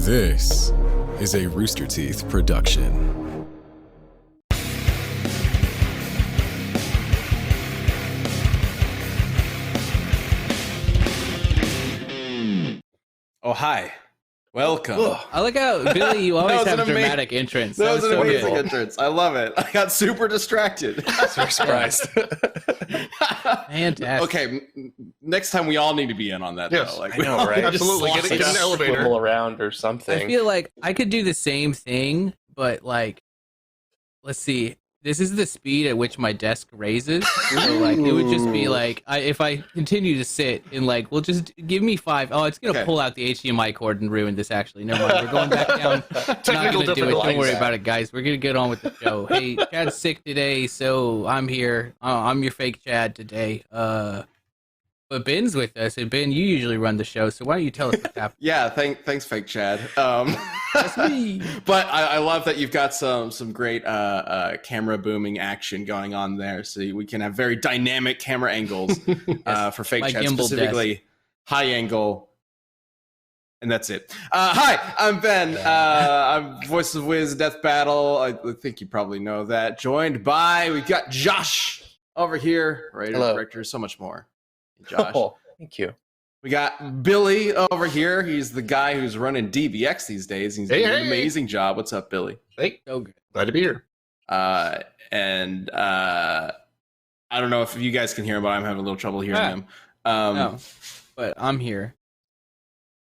This is a Rooster Teeth production. Oh, hi. Welcome. I like how, Billy, you always have dramatic entrance. That was an amazing good. entrance. I love it. I got super distracted. So surprised. Fantastic. Okay, next time we all need to be in on that, Yes, though. Like, I know, right? Absolutely. Get an elevator. Swivel around or something. I feel like I could do the same thing, but like, let's see. This is the speed at which my desk raises. So like, it would just be like, if I continue to sit and like, well, just give me 5. Oh, it's gonna pull out the HDMI cord and ruin this. Actually, never mind. We're going back down. Not gonna do it. Don't worry about it, guys. We're gonna get on with the show. Hey, Chad's sick today, so I'm here. I'm your fake Chad today. But Ben's with us, and Ben, you usually run the show, so why don't you tell us what's happening? Yeah, thanks, fake Chad. That's me. But I love that you've got some great camera booming action going on there, so we can have very dynamic camera angles for fake Chad, specifically high angle. And that's it. Hi, I'm Ben. I'm Voice of Wiz, Death Battle. I think you probably know that. Joined by, we've got Josh over here, writer, director, so much more. Josh. Oh, thank you. We got Billy over here. He's the guy who's running DBX these days. He's doing an amazing job. What's up, Billy? Hey, So good. glad to be here. And I don't know if you guys can hear him, but I'm having a little trouble hearing him. No, but I'm here.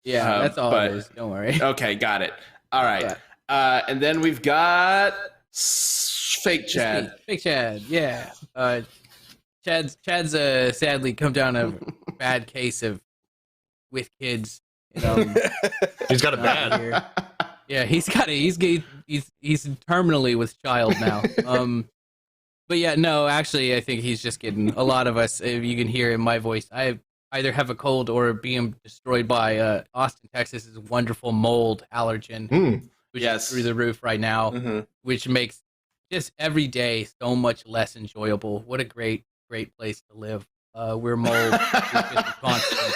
Yeah, that's all it is. Don't worry. Okay, got it. All right. Yeah. And then we've got fake Chad. Fake Chad, yeah. Chad's sadly come down a bad case of with kids. You know, He's got it bad. Yeah, he's terminally with child now. But yeah, no, actually, I think he's just getting a lot of us. If you can hear in my voice, I either have a cold or being destroyed by Austin, Texas's wonderful mold allergen, which is through the roof right now, which makes just every day so much less enjoyable. What a great place to live. We're mold. It's just a constant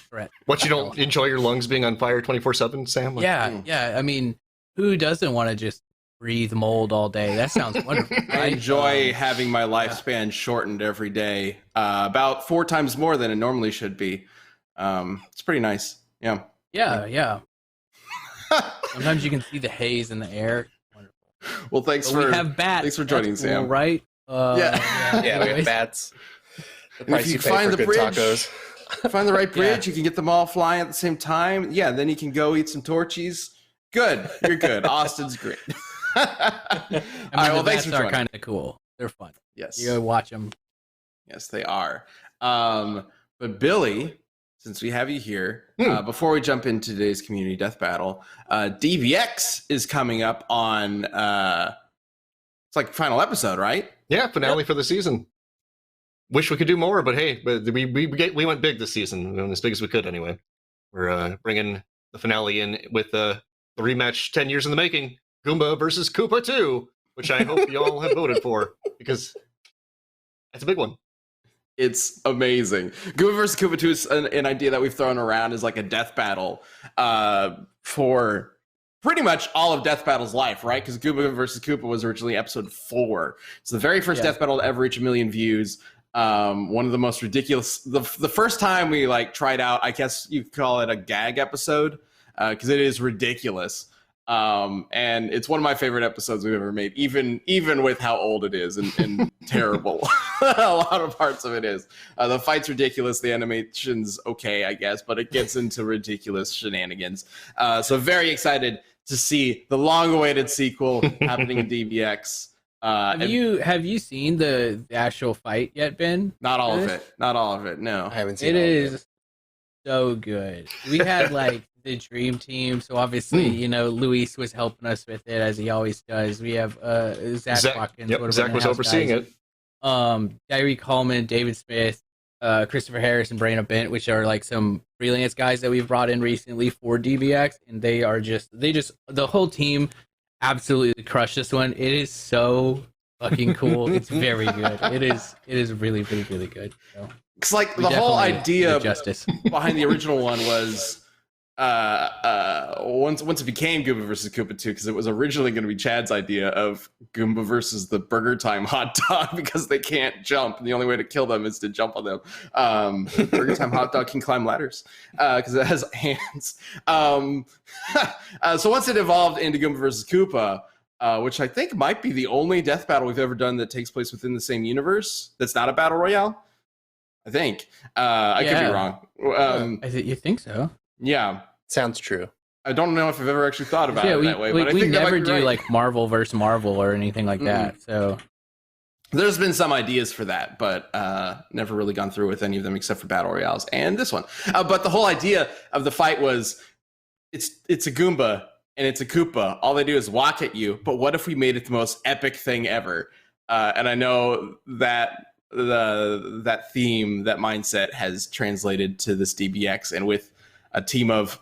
threat. What, you don't enjoy your lungs being on fire 24/7, Sam? Like, yeah. I mean, who doesn't want to just breathe mold all day? That sounds wonderful. Right? I enjoy having my lifespan shortened every day, about 4 times more than it normally should be. It's pretty nice. Yeah. Yeah. Sometimes you can see the haze in the air. Wonderful. Well, thanks we have bats. Thanks for joining, That's Sam. cool, right? Yeah, we have bats. The price If you you pay find for the good bridge, tacos. find the right bridge, you can get them all flying at the same time. Yeah, then you can go eat some torchies. Good. You're good. Austin's great. I mean, all right, well, the thanks bats for are joining. kind of cool. They're fun. Yes. You go watch them. Yes, they are. But Billy, since we have you here, before we jump into today's community death battle, DBX is coming up on it's like final episode, right? Yeah, finale for the season. Wish we could do more, but hey, we went big this season. We went as big as we could anyway. We're bringing the finale in with the rematch 10 years in the making, Goomba versus Koopa 2, which I hope you all have voted for, because that's a big one. It's amazing. Goomba versus Koopa 2 is an idea that we've thrown around as like a death battle for pretty much all of Death Battle's life, right? Because Goomba versus Koopa was originally episode 4. It's the very first Death Battle to ever reach 1 million views. One of the most ridiculous. The first time we like tried out, I guess you could call it a gag episode, because it is ridiculous. And it's one of my favorite episodes we've ever made, even with how old it is and terrible. A lot of parts of it is. The fight's ridiculous. The animation's okay, I guess, but it gets into ridiculous shenanigans. So very excited to see the long-awaited sequel happening in DBX. Have you seen the actual fight yet, Ben? Not all of it. Not all of it. No, I haven't seen It all of is so good. We had like the dream team, so obviously Luis was helping us with it as he always does. We have Zach Watkins. Yep, Zach was overseeing it. Diary Coleman, David Smith, Christopher Harris, and Brandon Bent, which are like some freelance guys that we've brought in recently for DBX, and the whole team absolutely crushed this one. It is so fucking cool. It's very good. It is really, really, really good. So it's like the whole idea justice behind the original one was once it became Goomba versus Koopa 2, because it was originally going to be Chad's idea of Goomba versus the Burger Time hot dog because they can't jump. And the only way to kill them is to jump on them. Burger Time hot dog can climb ladders because it has hands. So once it evolved into Goomba versus Koopa, which I think might be the only death battle we've ever done that takes place within the same universe that's not a battle royale. I think. I could be wrong. You think so? Yeah. Sounds true. I don't know if I've ever actually thought about it that way, but I we think never do right. like Marvel versus Marvel or anything like that. So there's been some ideas for that, but never really gone through with any of them except for battle royales and this one. But the whole idea of the fight was it's a Goomba and it's a Koopa. All they do is walk at you. But what if we made it the most epic thing ever? And I know that that theme, that mindset has translated to this DBX, and with a team of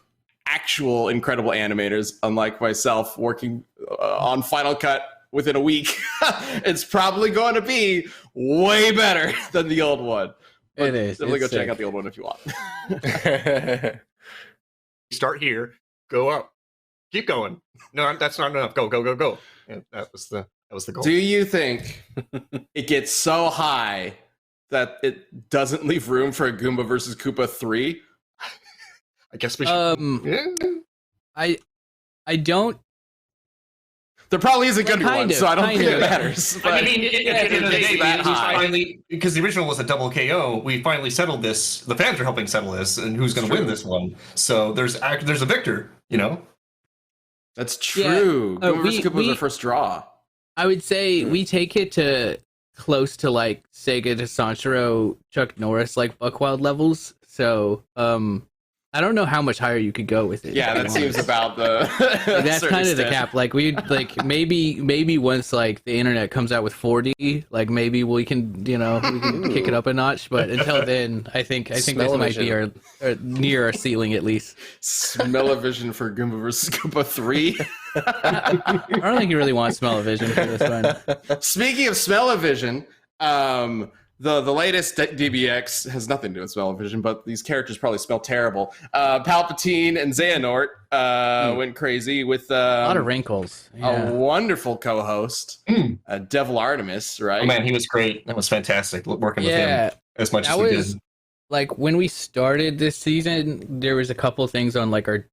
actual incredible animators, unlike myself, working on Final Cut within a week, it's probably going to be way better than the old one. But it is. Definitely go check out the old one if you want. Start here, go up, keep going. No, that's not enough. Go. Yeah, that was the goal. Do you think it gets so high that it doesn't leave room for a Goomba versus Koopa 3? I guess we should. Yeah. I don't. There probably isn't going to be Kind one, of, so I don't kind think of. it matters. I mean, at the end of the day, that we high. finally, because the original was a double KO, we finally settled this. The fans are helping settle this, and who's going to win this one. So there's a victor, you know? That's true. Yeah. Goomba versus Koopa was our first draw. I would say we take it to close to like Sega to Sanshiro, Chuck Norris, like Buckwild levels. So I don't know how much higher you could go with it. Yeah, that seems about the. That's kind of the cap. Like we maybe once like the internet comes out with 4D, like maybe we can kick it up a notch. But until then, I think this might be our near our ceiling at least. Smell-o-vision for Goomba vs. Koopa 3. I don't think you really want smell-o-vision for this one. Speaking of smell-o-vision, the latest DBX has nothing to do with smell-o-vision, but these characters probably smell terrible. Palpatine and Xehanort went crazy with A lot of wrinkles. a wonderful co-host, Devil Artemis, right? Oh man, he was great. That was fantastic working with him as much as we did. Like when we started this season, there was a couple things on like our,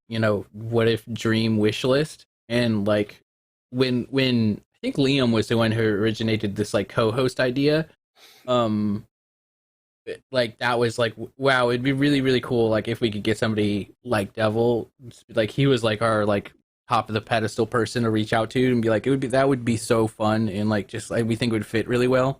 what if dream wish list. And like when I think Liam was the one who originated this like co-host idea, like that was like, wow, it'd be really, really cool. Like if we could get somebody like Devil, like he was like our like top of the pedestal person to reach out to and be like, that would be so fun. And like, just like, we think it would fit really well.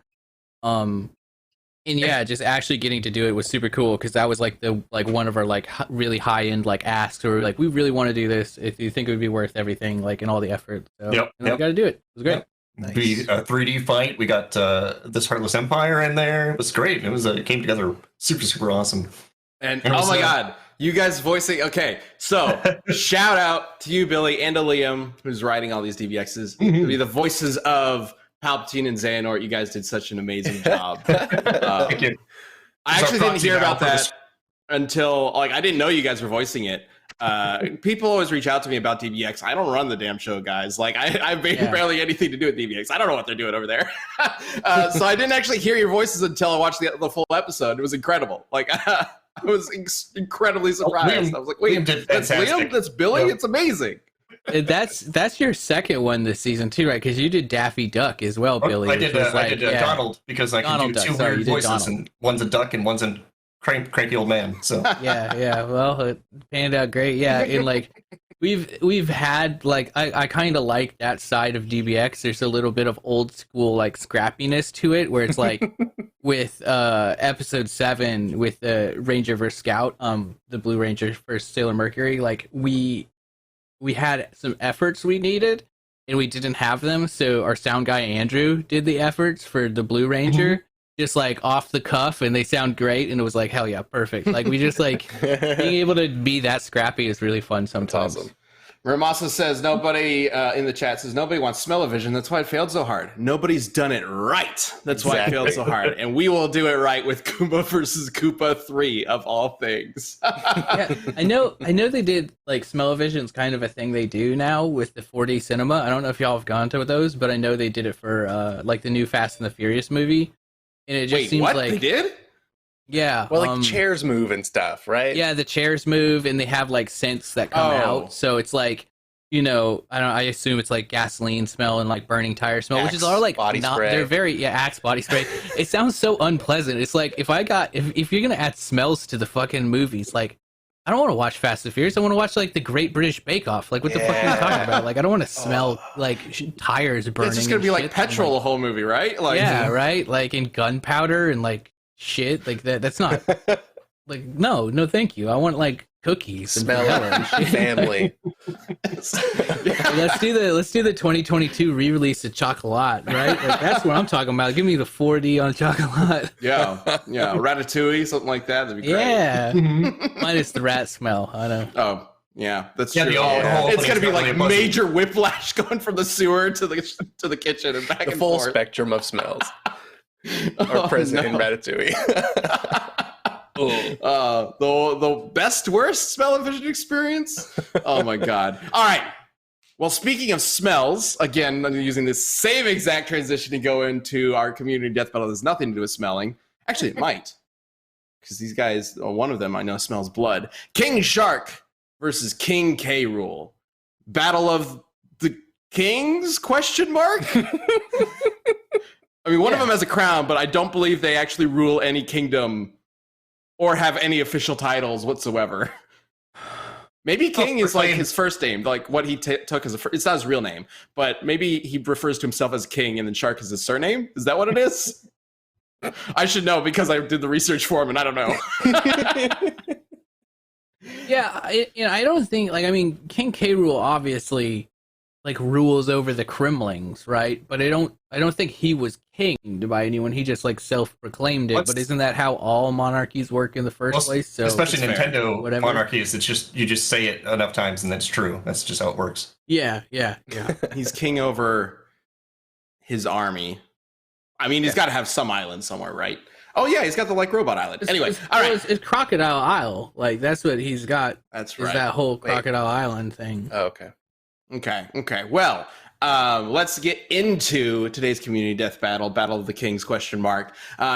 And yeah, just actually getting to do it was super cool because that was like one of our like really high end like asks, or like we really want to do this. If you think it would be worth everything, like and all the effort, so we got to do it. It was great. Yep. Nice. A 3D fight. We got this Heartless Empire in there. It was great. It came together super awesome. And oh my god, you guys voicing. Okay, so shout out to you, Billy, and to Liam, who's writing all these DBXs. To be the voices of Palpatine and Xehanort. You guys did such an amazing job. Thank you. I actually didn't hear about that until I didn't know you guys were voicing it. People always reach out to me about DBX. I don't run the damn show, guys. Like I barely anything to do with DBX. I don't know what they're doing over there. So I didn't actually hear your voices until I watched the full episode. It was incredible. Like I was incredibly surprised. I was like, wait, that's Liam? That's Billy? Yep. It's amazing. That's your second one this season too, right? Because you did Daffy Duck as well, Billy. I did Donald because I can do two weird voices, and one's a duck and one's a cranky old man. So yeah. Well, it panned out great. Yeah, and like we've had like I kind of like that side of DBX. There's a little bit of old school like scrappiness to it, where it's like with episode 7 with the Ranger vs Scout, the Blue Ranger versus Sailor Mercury. Like we had some efforts we needed and we didn't have them, so our sound guy Andrew did the efforts for the Blue Ranger, just like off the cuff, and they sound great, and it was like, hell yeah, perfect. Like we just like being able to be that scrappy is really fun sometimes. That's awesome. Ramasa says nobody in the chat says nobody wants smell-o-vision. That's why it failed so hard. Nobody's done it right. That's why it failed so hard. And we will do it right with Goomba versus Koopa 3 of all things. Yeah, I know they did like smell-o-vision's kind of a thing they do now with the 4D cinema. I don't know if y'all have gone to those, but I know they did it for like the new Fast and the Furious movie. And it just seems like they did? Yeah. Well, like chairs move and stuff, right? Yeah, the chairs move and they have like scents that come out. So it's like, I assume it's like gasoline smell and like burning tire smell, which is all like body spray. They're very Axe body spray. It sounds so unpleasant. It's like if you're gonna add smells to the fucking movies, like I don't want to watch Fast and Furious. I want to watch like the Great British Bake Off. Like what the fuck are you talking about? Like I don't want to smell like tires burning. It's just gonna be like petrol the whole movie, right? Like right? Like in gunpowder and like shit like that. That's not like no thank you. I want like cookies smell and family. Let's do the 2022 re-release of Chocolat, right? Like that's what I'm talking about. Give me the 4D on Chocolat. Yeah Ratatouille, something like that. That'd be great. Yeah. Minus the rat smell. I know. Oh yeah, that's Yeah, true. the whole It's thing's gonna be really like buzzing. major whiplash going from the sewer to the kitchen and back The and full forth. spectrum of smells are present in Ratatouille. The best worst smell-o-vision experience. Oh my god! All right. Well, speaking of smells, again, I'm using this same exact transition to go into our community death battle. There's nothing to do with smelling. Actually, it might, because these guys, one of them I know smells blood. King Shark versus King K. Rool. Battle of the Kings? Question mark. I mean, one of them has a crown, but I don't believe they actually rule any kingdom or have any official titles whatsoever. Maybe King is like his first name, like what he took as it's not his real name, but maybe he refers to himself as King and then Shark is his surname. Is that what it is? I should know because I did the research for him and I don't know. Yeah, I don't think King K. Rool obviously like rules over the Kremlings, right? But I don't think he was kinged by anyone. He just like self-proclaimed it. But isn't that how all monarchies work in the first place? So especially Nintendo whatever. monarchies, it's just you just say it enough times and that's true. That's just how it works. Yeah. He's king over his army. I mean, he's got to have some island somewhere, right? Oh yeah, he's got the like robot island. Anyway, all right. It's Crocodile Isle. Like that's what he's got. That's right. Is that whole Crocodile Island thing? Oh, okay. Okay. Well, let's get into today's community death battle, Battle of the Kings, question mark.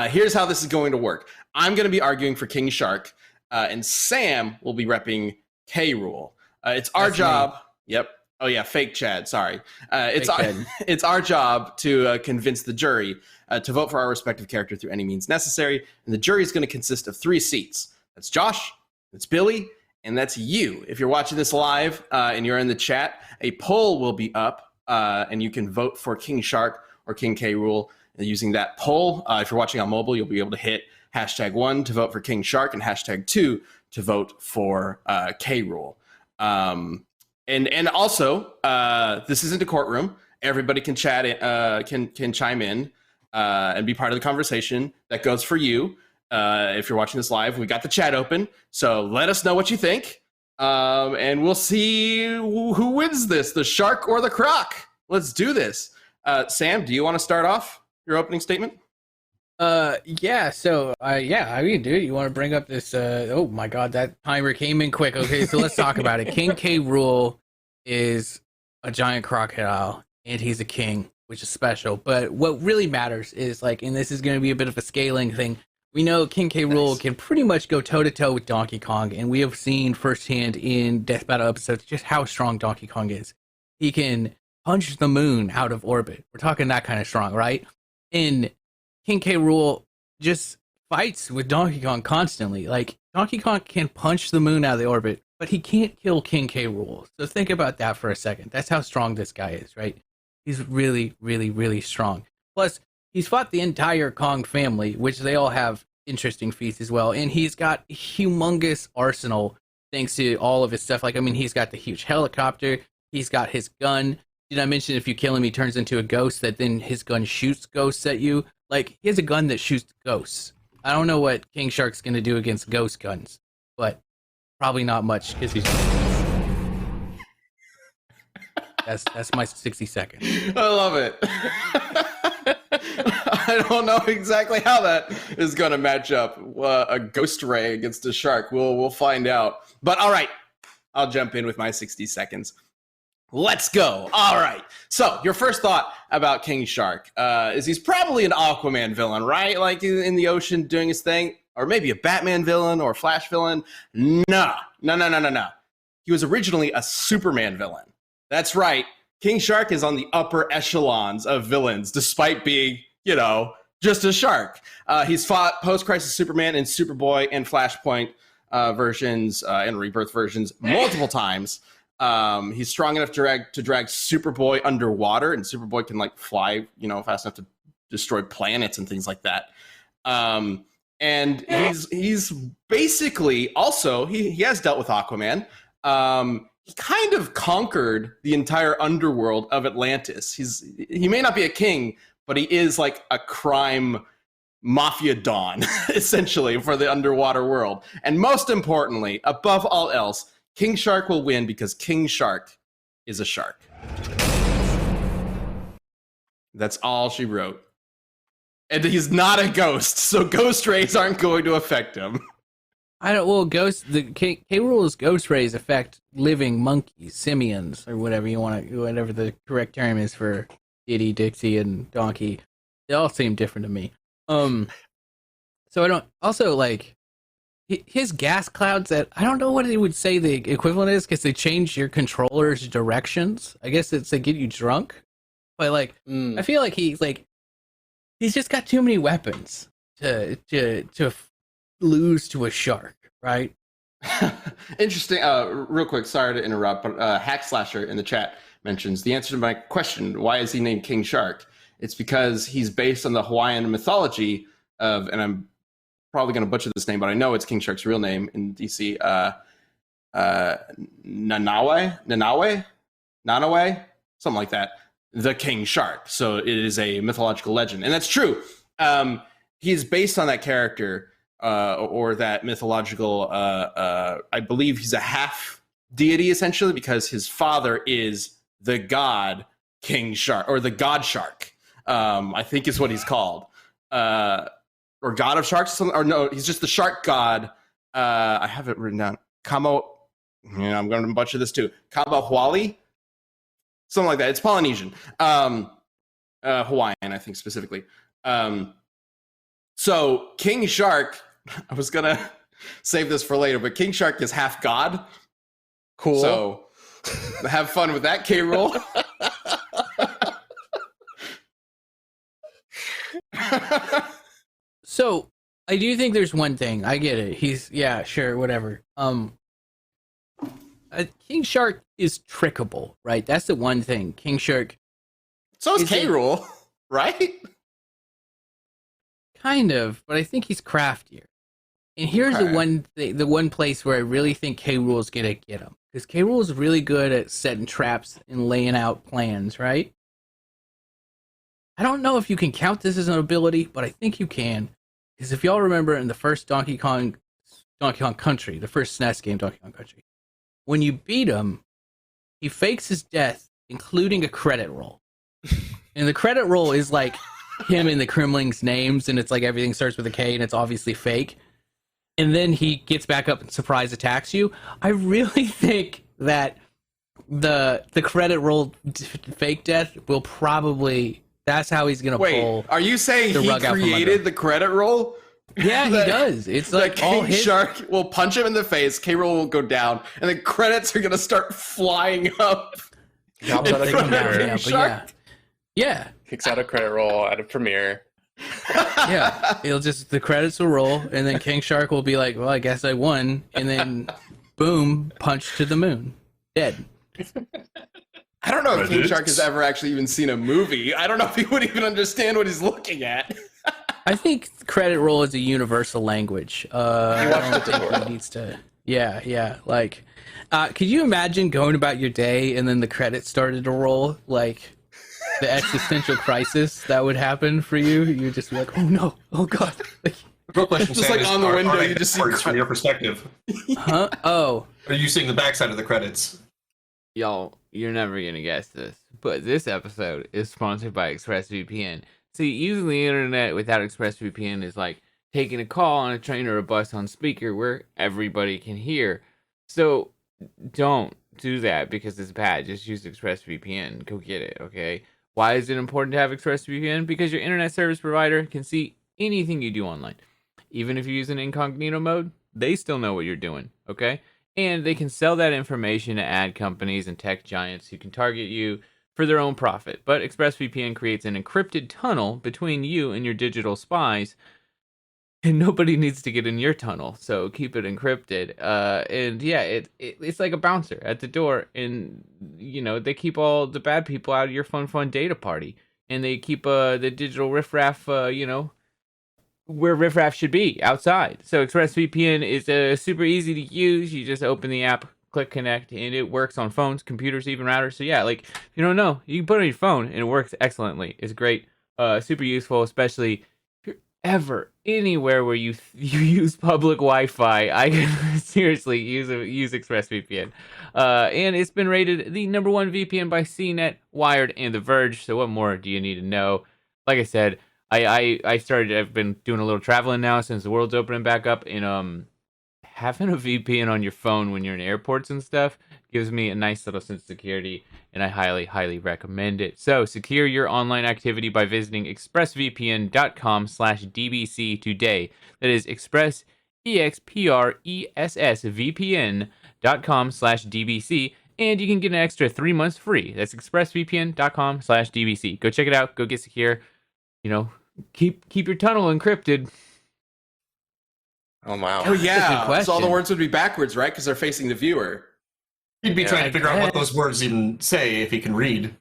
Here's how this is going to work. I'm going to be arguing for King Shark, and Sam will be repping K. Rool. It's our job. Yep. Oh yeah, fake Chad. Sorry. It's our job to convince the jury to vote for our respective character through any means necessary, and the jury is going to consist of 3 seats. That's Josh, that's Billy, and that's you. If you're watching this live and you're in the chat, a poll will be up, and you can vote for King Shark or King K. Rool using that poll. If you're watching on mobile, you'll be able to hit #1 to vote for King Shark and #2 to vote for K. Rool. And also, this isn't a courtroom. Everybody can chat, can chime in and be part of the conversation. That goes for you. If you're watching this live, we got the chat open. So let us know what you think. And we'll see who wins this, the shark or the croc. Let's do this. Sam, do you want to start off your opening statement? Yeah, so I mean, dude, you want to bring up this oh my god, that timer came in quick. Okay, so let's talk about it. King K. Rool is a giant crocodile and he's a king, which is special. But what really matters is like, and this is going to be a bit of a scaling thing. We know King K. Rool can pretty much go toe to toe with Donkey Kong, and we have seen firsthand in Death Battle episodes just how strong Donkey Kong is. He can punch the moon out of orbit. We're talking that kind of strong, right? And King K. Rool just fights with Donkey Kong constantly. Like, Donkey Kong can punch the moon out of the orbit, but he can't kill King K. Rool. So think about that for a second. That's how strong this guy is, right? He's really, really, really strong. Plus, he's fought the entire Kong family, which they all have interesting feats as well. And he's got a humongous arsenal thanks to all of his stuff. Like, I mean, he's got the huge helicopter. He's got his gun. Did I mention if you kill him, he turns into a ghost that then his gun shoots ghosts at you? Like, he has a gun that shoots ghosts. I don't know what King Shark's going to do against ghost guns, but probably not much because he's... That's my 60 seconds. I love it. I don't know exactly how that is going to match up. A ghost ray against a shark. We'll find out. But all right, I'll jump in with my 60 seconds. Let's go. All right. So your first thought about King Shark is he's probably an Aquaman villain, right? Like in the ocean doing his thing, or maybe a Batman villain or a Flash villain. No. He was originally a Superman villain. That's right. King Shark is on the upper echelons of villains, despite being, just a shark. He's fought post-crisis Superman and Superboy and Flashpoint versions and Rebirth versions multiple times. He's strong enough to drag Superboy underwater, and Superboy can fly, fast enough to destroy planets and things like that. And he's basically also he has dealt with Aquaman. He kind of conquered the entire underworld of Atlantis. He may not be a king, but he is like a crime mafia don, essentially, for the underwater world. And most importantly, above all else, King Shark will win because King Shark is a shark. That's all she wrote. And he's not a ghost, so ghost rays aren't going to affect him. K. Rool's ghost rays affect living monkeys, simians, or whatever whatever the correct term is for Diddy, Dixie, and Donkey. They all seem different to me. So I don't, also his gas clouds that, I don't know what it would say the equivalent is, because they change your controller's directions. I guess it's to get you drunk. But I feel like he's just got too many weapons to lose to a shark, right? Interesting. Real quick, sorry to interrupt, but Hack Slasher in the chat mentions the answer to my question: why is he named King Shark? It's because he's based on the Hawaiian mythology of, and I'm probably going to butcher this name, but I know it's King Shark's real name in DC. Nanaue, something like that. The King Shark. So it is a mythological legend, and that's true. He's based on that character. Or that mythological, I believe he's a half deity, essentially, because his father is the god King Shark, or the god shark, I think is what he's called. Or god of sharks, or no, he's just the shark god. I have it written down. Kamo, I'm going to butcher this too. Kamahwali? Something like that. It's Polynesian. Hawaiian, I think, specifically. So King Shark, I was going to save this for later, but King Shark is half god. Cool. So have fun with that, K-Rool. So I do think there's one thing. I get it. Yeah, sure, whatever. King Shark is trickable, right? That's the one thing. King Shark. So is K-Rool, right? Kind of, but I think he's craftier. And here's the one place where I really think K-Rool's gonna get him, because K-Rool's really good at setting traps and laying out plans, right? I don't know if you can count this as an ability, but I think you can, because if y'all remember in the first Donkey Kong Country, the first SNES game, Donkey Kong Country, when you beat him, he fakes his death, including a credit roll, and the credit roll is like him and the Kremling's names, and it's like everything starts with a K, and it's obviously fake. And then he gets back up and surprise attacks you. I really think that the credit roll fake death will probably, that's how he's gonna pull. Wait, are you saying he created the credit roll? Yeah, he does. It's like all King Shark will punch him in the face, K-Rool will go down, and the credits are gonna start flying up. Yeah. Kicks out a credit roll at a premiere. Yeah, the credits will roll, and then King Shark will be like, well, I guess I won, and then boom, punch to the moon, dead. I don't know if King Shark has ever actually even seen a movie. I don't know if he would even understand what he's looking at. I think credit roll is a universal language. I don't think he needs to. Yeah. Like, could you imagine going about your day and then the credits started to roll? Like, the existential crisis that would happen for you. You'd just be like, oh no, oh god. Real question, just Sam, like on the window, you just see from your perspective. Huh? Oh. Are you seeing the backside of the credits? Y'all, you're never gonna guess this, but this episode is sponsored by ExpressVPN. See, using the internet without ExpressVPN is like taking a call on a train or a bus on speaker where everybody can hear. So don't do that because it's bad. Just use ExpressVPN. Go get it, okay? Why is it important to have ExpressVPN? Because your internet service provider can see anything you do online. Even if you use an incognito mode, they still know what you're doing, okay? And they can sell that information to ad companies and tech giants who can target you for their own profit. But ExpressVPN creates an encrypted tunnel between you and your digital spies, and nobody needs to get in your tunnel, so keep it encrypted. And yeah, it's like a bouncer at the door, and you know they keep all the bad people out of your fun data party, and they keep the digital riffraff, where riffraff should be, outside. So ExpressVPN is super easy to use. You just open the app, click connect, and it works on phones, computers, even routers. So yeah, like if you don't know, you can put it on your phone and it works excellently. It's great, super useful, especially if you're ever anywhere where you use public Wi-Fi. I can seriously use ExpressVPN, and it's been rated the #1 VPN by CNET, Wired, and The Verge. So what more do you need to know? Like I said, I've been doing a little traveling now since the world's opening back up, and having a VPN on your phone when you're in airports and stuff gives me a nice little sense of security, and I highly recommend it. So secure your online activity by visiting expressvpn.com/dbc today. That is expressvpn.com/dbc, and you can get an extra 3 months free. That's expressvpn.com/dbc. Go check it out. Go get secure. You know, keep your tunnel encrypted. Oh wow. Oh yeah. Good So all the question. words would be backwards, right? Because they're facing the viewer. He'd be Yeah, trying to figure out what guess. those words even say if he can read.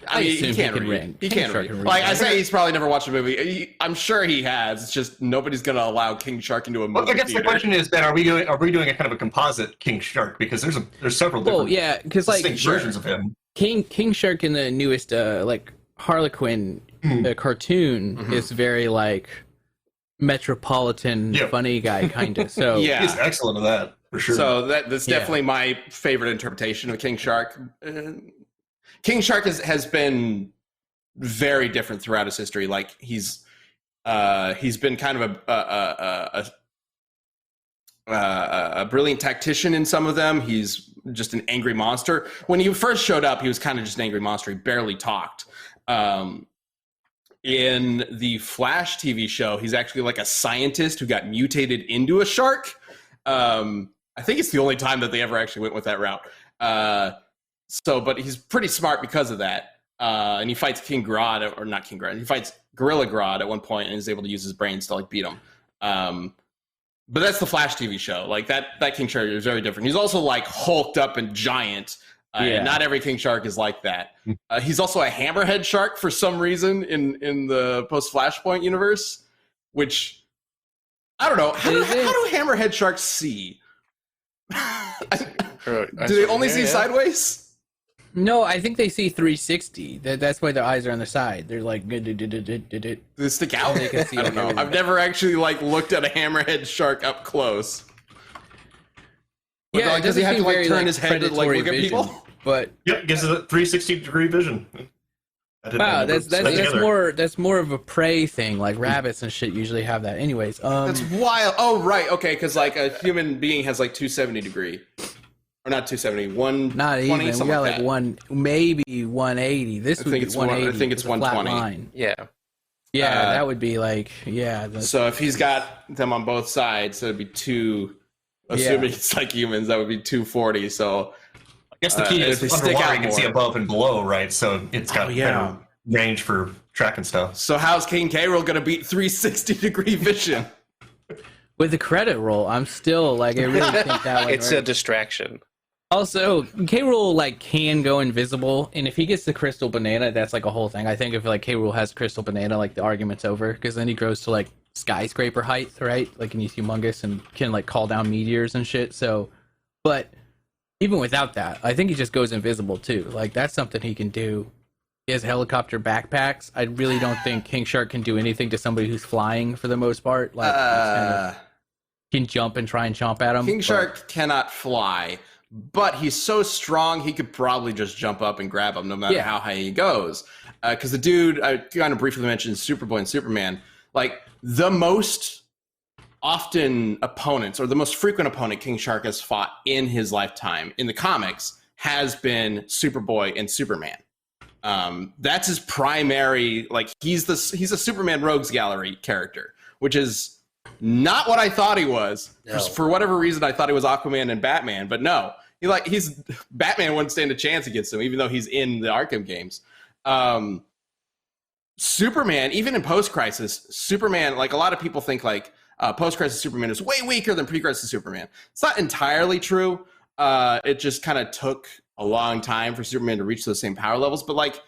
I mean, assume he he can't can read. read. He King can't Shark read. can read, Like I right? say, he's probably never watched a movie. I'm sure he has. It's just nobody's gonna allow King Shark into a movie Well, I guess theater. the question is, Ben, are we doing a kind of a composite King Shark? Because there's several Well, different yeah, because like distinct versions of him. King Shark in the newest like Harlequin cartoon Mhm. is very like metropolitan Yeah. funny guy kind of. So Yeah. He's excellent at that, for sure. So that's Yeah. definitely my favorite interpretation of King Shark. King Shark has been very different throughout his history. Like he's been kind of a brilliant tactician in some of them. He's just an angry monster. When he first showed up, he was kind of just an angry monster. He barely talked. In the Flash TV show, he's actually like a scientist who got mutated into a shark. I think it's the only time that they ever actually went with that route. But he's pretty smart because of that. And he fights King Grodd, or not King Grodd. He fights Gorilla Grodd at one point and is able to use his brains to like beat him. But that's the Flash TV show. Like that King Shark is very different. He's also like hulked up and giant. And not every King Shark is like that. He's also a hammerhead shark for some reason in the post-Flashpoint universe, which I don't know. How do hammerhead sharks see? Do they only see sideways? no, I think they see 360. That's why their eyes are on the side. They're like Do they stick out? They can see I don't know. everything. I've never actually like looked at a hammerhead shark up close. But, like, it does he doesn't have to seem like very, turn his head to like predatory look at vision, people? But Yep, gives it a 360-degree vision. wow, that's more of a prey thing. Like rabbits and shit usually have that. Anyways, That's wild. Oh, right. Okay, because like a human being has like 270 degree. Or not 270, not 120, even. We something got like like that. one, maybe 180. This I would think be it's 180. I think it's with a flat 120. line. Yeah. Yeah, that would be like So if he's got them on both sides, that'd be two. Assuming it's like humans, that would be 240. So I guess the key if they is stick underwater out you can see more. above and below, right? So it's got better range for tracking stuff. So how's King K. Rool gonna beat 360 degree vision? with the credit roll. I'm still like I really think that one. It's a distraction. Also, K. Rool like can go invisible, and if he gets the crystal banana, that's like a whole thing. I think if like K. Rool has crystal banana, like the argument's over because then he grows to like skyscraper height, right? Like and he's humongous and can like call down meteors and shit. So, but even without that, I think he just goes invisible too. Like that's something he can do. He has helicopter backpacks. I really don't think King Shark can do anything to somebody who's flying for the most part. Like he's kind of, can jump and try and chomp at him. King but- Shark cannot fly, but he's so strong he could probably just jump up and grab him no matter how high he goes. Because the dude, I kind of briefly mentioned Superboy and Superman, like the most often opponents or the most frequent opponent King Shark has fought in his lifetime in the comics has been Superboy and Superman. That's his primary, like he's a Superman Rogues Gallery character, which is not what I thought he was. No. For whatever reason, I thought he was Aquaman and Batman, but no, he's Batman wouldn't stand a chance against him, even though he's in the Arkham games. Superman, even in post-crisis, Superman, like a lot of people think like post-crisis Superman is way weaker than pre-crisis Superman. It's not entirely true. It just kind of took a long time for Superman to reach those same power levels. But like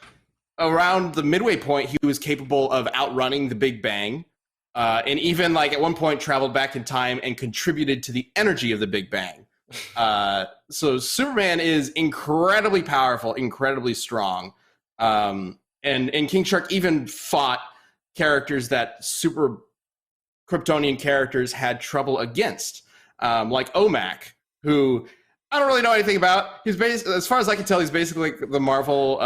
around the midway point, he was capable of outrunning the Big Bang. And even like at one point traveled back in time and contributed to the energy of the Big Bang. So Superman is incredibly powerful, incredibly strong. And King Shark even fought characters that super Kryptonian characters had trouble against, like Omak, who I don't really know anything about. He's as far as I can tell, he's basically like the Marvel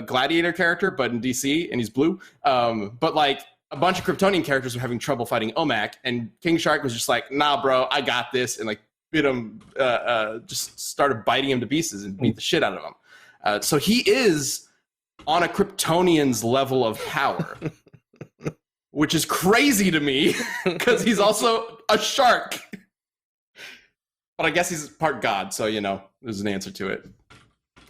Gladiator character, but in DC, and he's blue. But like a bunch of Kryptonian characters were having trouble fighting Omak, and King Shark was just like, "Nah, bro, I got this," and like bit him, just started biting him to pieces and beat the shit out of him. So he is on a Kryptonian's level of power, which is crazy to me because he's also a shark. But I guess he's part god, so, you know, there's an answer to it.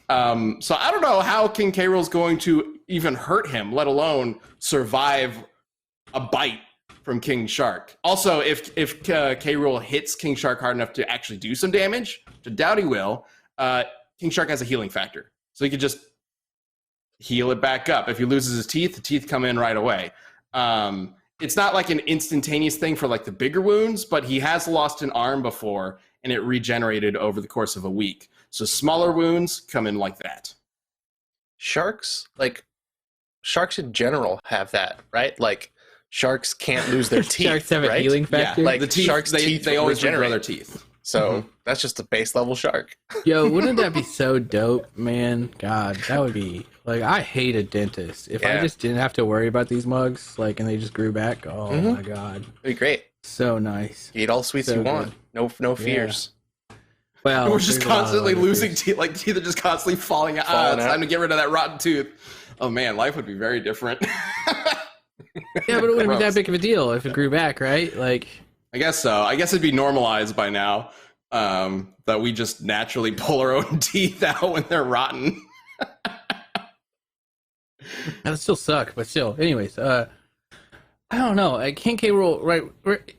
So I don't know how King K. Rool's going to even hurt him, let alone survive a bite from King Shark. Also, if K. Rool hits King Shark hard enough to actually do some damage, which I doubt he will, King Shark has a healing factor. So he could just heal it back up. If he loses his teeth, the teeth come in right away. It's not like an instantaneous thing for like the bigger wounds, but he has lost an arm before, and it regenerated over the course of a week. So smaller wounds come in like that. Sharks in general have that, right? Like sharks can't lose their teeth. Sharks have a healing factor. Yeah, like the teeth, sharks' teeth they always regenerate their teeth. So that's just a base level shark. Yo, wouldn't that be so dope, man? God, that would be like, I hate a dentist. If I just didn't have to worry about these mugs, like, and they just grew back, oh my God. It'd be great. So nice. You eat all the sweets you want. No fears. Well, we're just constantly losing teeth, like teeth are just constantly falling out. It's time to get rid of that rotten tooth. Oh man, life would be very different. Yeah, but it wouldn't be that big of a deal if it grew back, right? Like, I guess so. I guess it'd be normalized by now that we just naturally pull our own teeth out when they're rotten. That would still suck, but still. Anyways, I don't know. King K. Rool, right?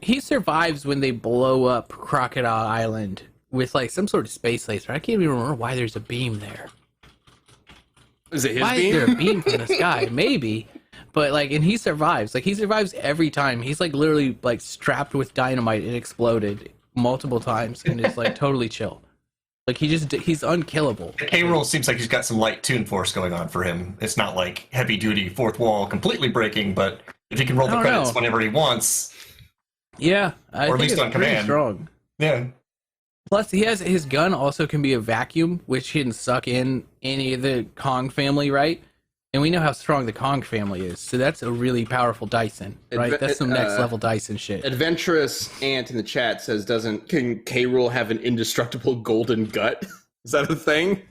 He survives when they blow up Crocodile Island with like some sort of space laser. I can't even remember why there's a beam there. Is it his why beam? Is there a beam from the sky? Maybe. But like, and he survives. Like, he survives every time. He's like literally like strapped with dynamite and exploded multiple times and is like totally chill. Like, he's unkillable. K. Rool seems like he's got some light Toon Force going on for him. It's not like heavy duty fourth wall completely breaking, but if he can roll the credits whenever he wants. Yeah, or at least on command. Strong. Yeah. Plus, his gun also can be a vacuum, which can suck in any of the Kong family, right? And we know how strong the Kong family is, so that's a really powerful Dyson, right? That's some next level Dyson shit. Adventurous Ant in the chat says, can K. Rool have an indestructible golden gut? Is that a thing?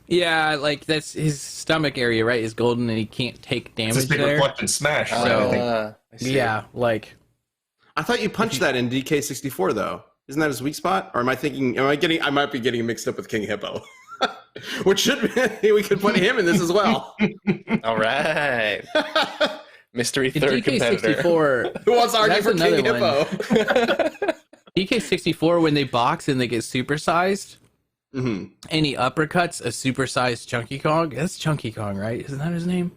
Yeah, like that's his stomach area, right? Is golden, and he can't take damage it's a big there. Reflect and Smash. So, yeah, like. I thought you punched that in DK64 though. Isn't that his weak spot? Or am I thinking? I might be getting mixed up with King Hippo. Which should be, we could put him in this as well. All right. Mystery in third competitor. Who wants to argue for King Hippo? DK64, when they box and they get supersized, and he uppercuts a supersized Chunky Kong. That's Chunky Kong, right? Isn't that his name?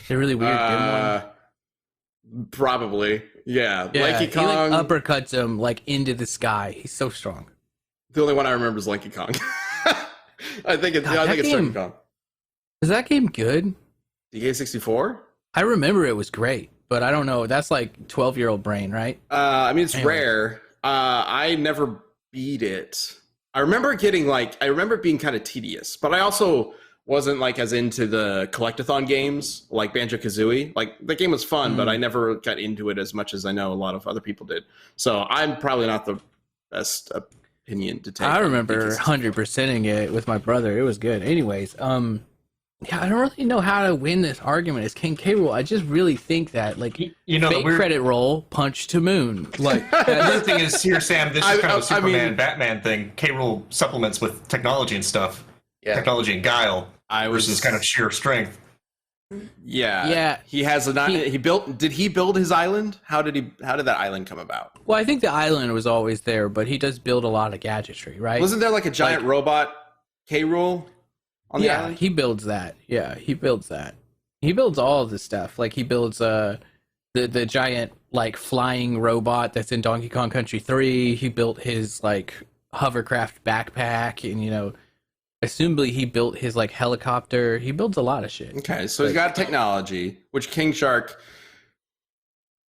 They're really weird. Probably. Yeah. Lanky Kong. He like uppercuts him like into the sky. He's so strong. The only one I remember is Lanky Kong. I think it's Chunky Kong. Is that game good? DK64? I remember it was great, but I don't know. That's like 12-year-old brain, right? I mean, it's rare. I never beat it. I remember it being kind of tedious, but I also wasn't like as into the collectathon games like Banjo-Kazooie. Like the game was fun, but I never got into it as much as I know a lot of other people did. So I'm probably not the best opinion to take. I remember 100%ing it with my brother. It was good. Anyways, yeah, I don't really know how to win this argument as King K. Rool. I just really think that, like, You know, the fake weird, credit roll, punch to moon. Like, the weird thing is here, Sam, this is kind of a I mean- Superman, Batman thing. K. Rool supplements with technology and stuff. Yeah. Technology and guile versus kind of sheer strength. Yeah. He has did he build his island? How did that island come about? well, I think the island was always there, but he does build a lot of gadgetry, right? Wasn't there like a giant robot K. Rool on the Yeah, island? he builds that. Yeah, he builds that. He builds all of the stuff. Like, he builds the giant, like, flying robot that's in Donkey Kong Country 3. He built his, like, hovercraft backpack, and, you know, assumably he built his, like, helicopter. He builds a lot of shit. Okay, so he's got technology, which King Shark,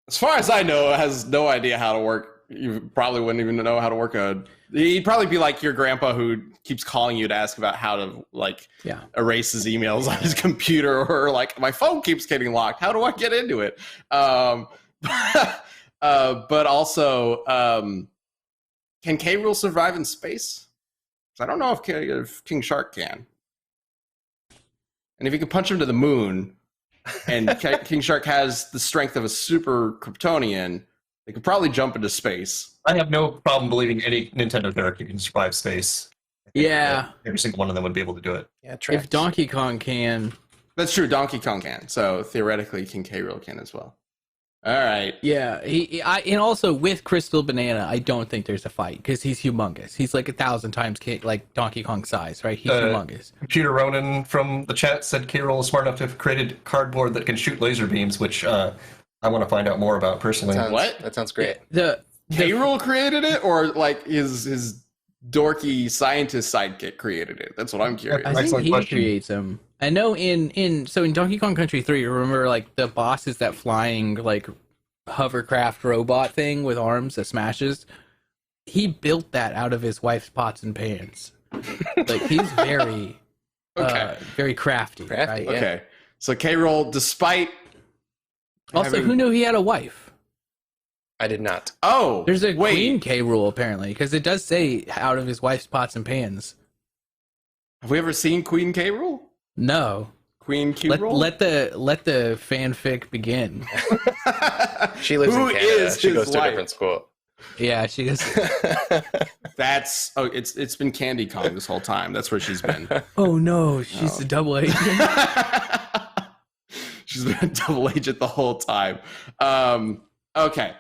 as far as I know, has no idea how to work. You probably wouldn't even know how to work he'd probably be like your grandpa who keeps calling you to ask about how to, like, erase his emails on his computer, or like, my phone keeps getting locked. How do I get into it? But also, can K. Rool survive in space? 'Cause I don't know if King Shark can. And if you can punch him to the moon, and King Shark has the strength of a super Kryptonian, they could probably jump into space. I have no problem believing any Nintendo character can survive space. Yeah. Every single one of them would be able to do it. Yeah, If Donkey Kong can... That's true. Donkey Kong can. So theoretically, King K. Rool can as well. All right. Yeah, and also with Crystal Banana, I don't think there's a fight, because he's humongous. He's like 1,000 times like Donkey Kong size, right? He's humongous. Computer Ronan from the chat said K. Rool is smart enough to have created cardboard that can shoot laser beams, which I want to find out more about personally. That sounds great. K. Rool created it, or like his dorky scientist sidekick created it? That's what I'm curious. I think Excellent he question. creates them. I know in Donkey Kong Country 3, remember, like, the boss is that flying, like, hovercraft robot thing with arms that smashes? He built that out of his wife's pots and pans. Like, he's very very crafty, right? yeah. Okay. So K. Rool, despite Also, who knew he had a wife? I did not. Oh, There's a Queen K. Rool, apparently, because it does say out of his wife's pots and pans. Have we ever seen Queen K. Rool? No. Queen Q. Let Rool? the fanfic begin. She lives Who in Canada. is She his goes to a wife? different school. Yeah, she goes. It's been Candy Kong this whole time. That's where she's been. Oh no, she's a double agent. She's been a double agent the whole time. Okay.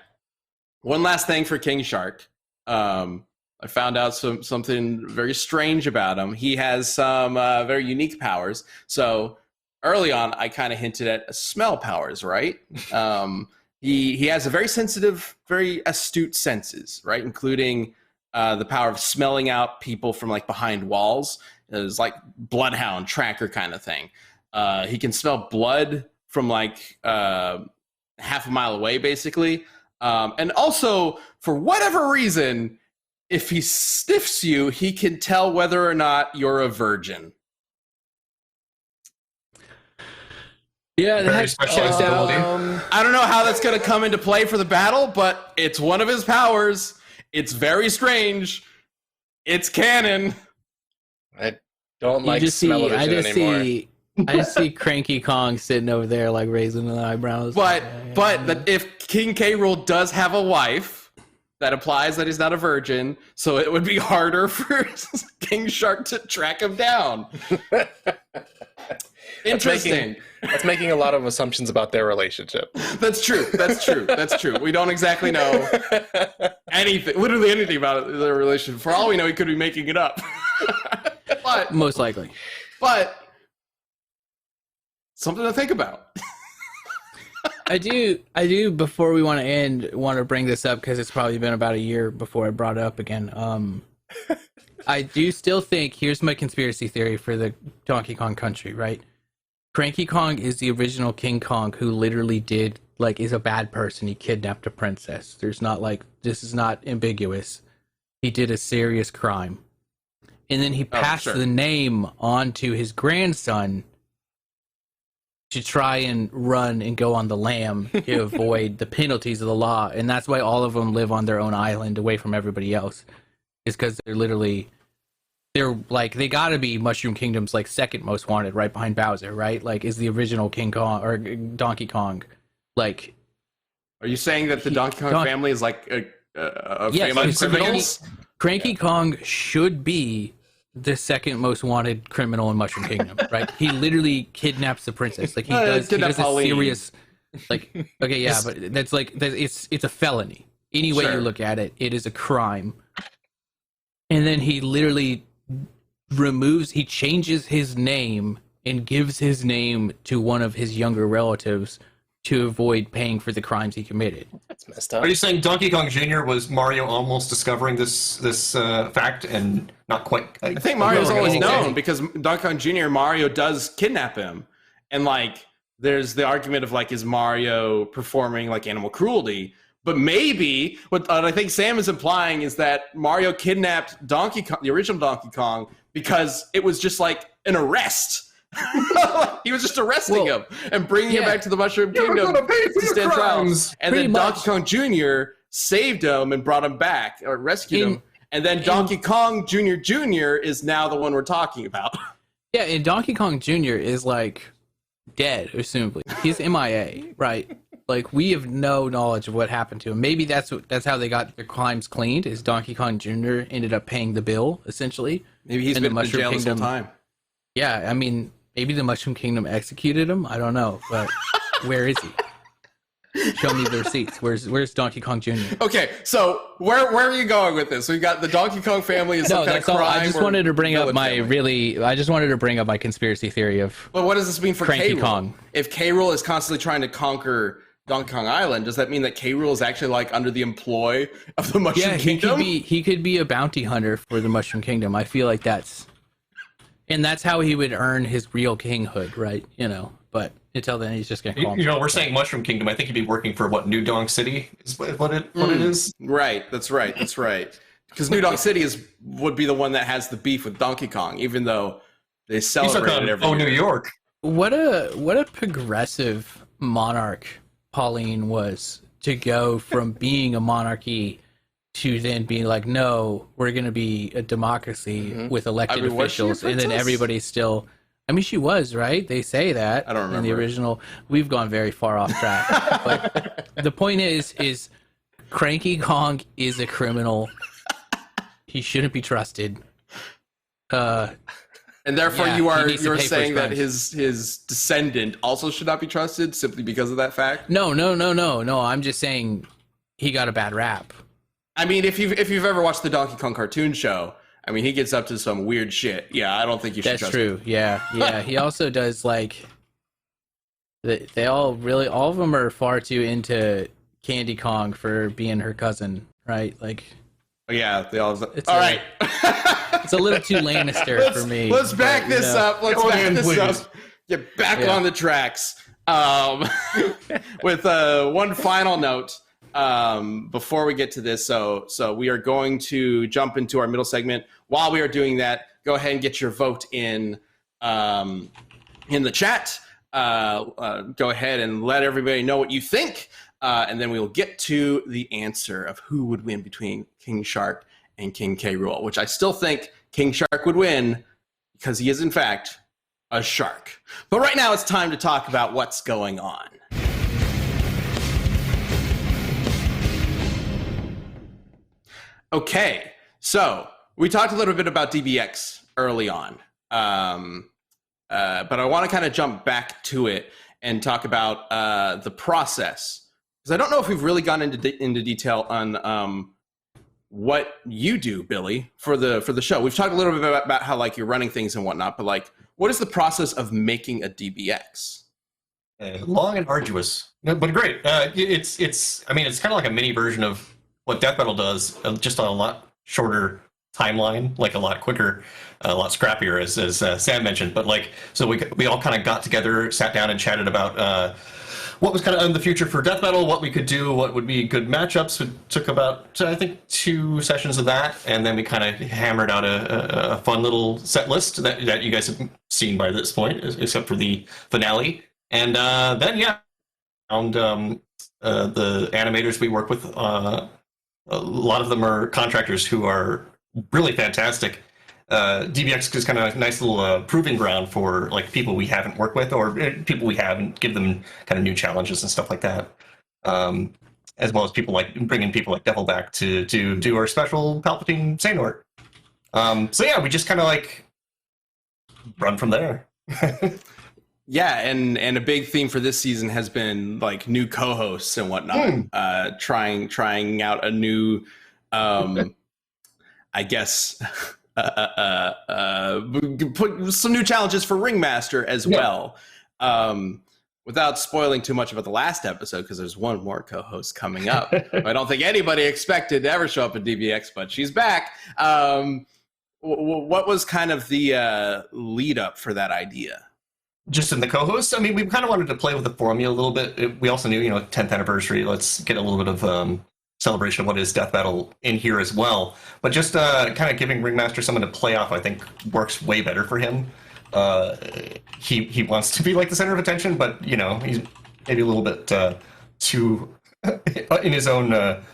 One last thing for King Shark. I found out something very strange about him. He has some very unique powers. So early on, I kind of hinted at smell powers, right? He has a very sensitive, very astute senses, right? Including the power of smelling out people from like behind walls. It's like bloodhound tracker kind of thing. He can smell blood from like half a mile away, basically. And also, for whatever reason, if he sniffs you, he can tell whether or not you're a virgin. Yeah, Very that specialized checks out. ability. I don't know how that's going to come into play for the battle, but it's one of his powers. It's very strange. It's canon. I don't like smell of it anymore. I just see Cranky Kong sitting over there, like raising the eyebrows. But if King K. Rool does have a wife, that implies that he's not a virgin, so it would be harder for King Shark to track him down. Interesting. That's making a lot of assumptions about their relationship. That's true. We don't exactly know anything, literally anything about their relationship. For all we know, he could be making it up. But most likely. Something to think about. I do. Before we want to bring this up because it's probably been about a year before I brought it up again. I do still think, here's my conspiracy theory for the Donkey Kong Country, right? Cranky Kong is the original King Kong who literally is a bad person. He kidnapped a princess. This is not ambiguous. He did a serious crime. and then he passed sure. the name on to his grandson to try and run and go on the lam to avoid the penalties of the law. And that's why all of them live on their own island away from everybody else, is because they're like, they gotta be Mushroom Kingdom's like second most wanted, right behind Bowser, right? Like, is the original King Kong or Donkey Kong. Like, are you saying that the Donkey Kong family is like a family of criminals? Cranky Kong should be the second most wanted criminal in Mushroom Kingdom, right? He literally kidnaps the princess. Like, he does a serious, like, okay, yeah, but that's like, it's a felony. Any way you look at it, it is a crime. And then he literally he changes his name and gives his name to one of his younger relatives to avoid paying for the crimes he committed. That's messed up. Are you saying Donkey Kong Jr. was Mario almost discovering this fact and not quite? I think Mario's always known because Donkey Kong Jr. Mario does kidnap him, and like there's the argument of like, is Mario performing like animal cruelty? But maybe what I think Sam is implying is that Mario kidnapped Donkey Kong, the original Donkey Kong, because it was just like an arrest. He was just arresting him and bringing him back to the Mushroom Kingdom to stand trial. And then Donkey Kong Jr. saved him and brought him back, or rescued him. And then Donkey Kong Jr. is now the one we're talking about. Yeah, and Donkey Kong Jr. is like dead, assumably. He's MIA, right? Like, we have no knowledge of what happened to him. Maybe that's how they got their crimes cleaned, is Donkey Kong Jr. ended up paying the bill, essentially. Maybe he's been in jail this whole time. Yeah, I mean, maybe the Mushroom Kingdom executed him. I don't know, but where is he? Show me the receipts. Where's Donkey Kong Jr.? Okay, so where are you going with this? We've got the Donkey Kong family is some kind of crime. I just wanted to bring up my conspiracy theory of. Well, what does this mean for Cranky K. Kong? If K. Rool is constantly trying to conquer Donkey Kong Island, does that mean that K. Rool is actually like under the employ of the Mushroom Kingdom? He could be a bounty hunter for the Mushroom Kingdom. I feel like that's how he would earn his real kinghood, right? You know, but until then, he's just gonna call him. You know, we're saying Mushroom Kingdom. I think he'd be working for what, New Donk City is what it is. Right. That's right. Because New Donk City would be the one that has the beef with Donkey Kong, even though they celebrate it every year. New York. What a progressive monarch Pauline was, to go from being a monarchy to then being like, no, we're going to be a democracy with elected officials, and then everybody's still. I mean, she was, right? They say that. I don't remember. In the original, we've gone very far off track. But the point is Cranky Kong is a criminal. He shouldn't be trusted. And therefore, you're saying that his descendant also should not be trusted simply because of that fact? No. I'm just saying he got a bad rap. I mean, if you've ever watched the Donkey Kong cartoon show, I mean, he gets up to some weird shit. Yeah, I don't think you should trust him. That's true. Yeah. He also does, like, all of them are far too into Candy Kong for being her cousin, right? Like, yeah, they all. All right. It's a little too Lannister for me. Let's back this up. Let's back this up. Get back on the tracks. With one final note before we get to this. So we are going to jump into our middle segment. While we are doing that, go ahead and get your vote in the chat. Go ahead and let everybody know what you think. And then we will get to the answer of who would win between King Shark and King K. Rool, which I still think King Shark would win because he is, in fact, a shark. But right now it's time to talk about what's going on. Okay, so we talked a little bit about DBX early on, but I want to kind of jump back to it and talk about the process, because I don't know if we've really gone into detail on what you do, Billy, for the show. We've talked a little bit about how like you're running things and whatnot, but like, what is the process of making a DBX? Long and arduous, but great. It's kind of like a mini version of what Death Battle does, just on a lot shorter timeline, like a lot quicker, a lot scrappier, as Sam mentioned. But like, so we all kind of got together, sat down, and chatted about what was kind of in the future for Death Battle, what we could do, what would be good matchups. We took about, I think, 2 sessions of that, and then we kind of hammered out a fun little set list that you guys have seen by this point, except for the finale. And then, yeah, found the animators we work with. A lot of them are contractors who are really fantastic. DBX is kind of a nice little proving ground for like people we haven't worked with or people we haven't, give them kind of new challenges and stuff like that. As well as people like bringing people like Devil back to do our special Palpatine Xehanort. So yeah, we just kind of like run from there. Yeah, and a big theme for this season has been like new co-hosts and whatnot. Trying out a new, I guess, put some new challenges for Ringmaster as well. Without spoiling too much about the last episode, because there's one more co-host coming up. I don't think anybody expected to ever show up at DBX, but she's back. What was kind of the lead up for that idea? Just in the co-hosts, I mean, we kind of wanted to play with the formula a little bit. We also knew, 10th anniversary, let's get a little bit of celebration of what is Death Battle in here as well. But just kind of giving Ringmaster someone to play off, I think, works way better for him. He wants to be like the center of attention, but, he's maybe a little bit too in his own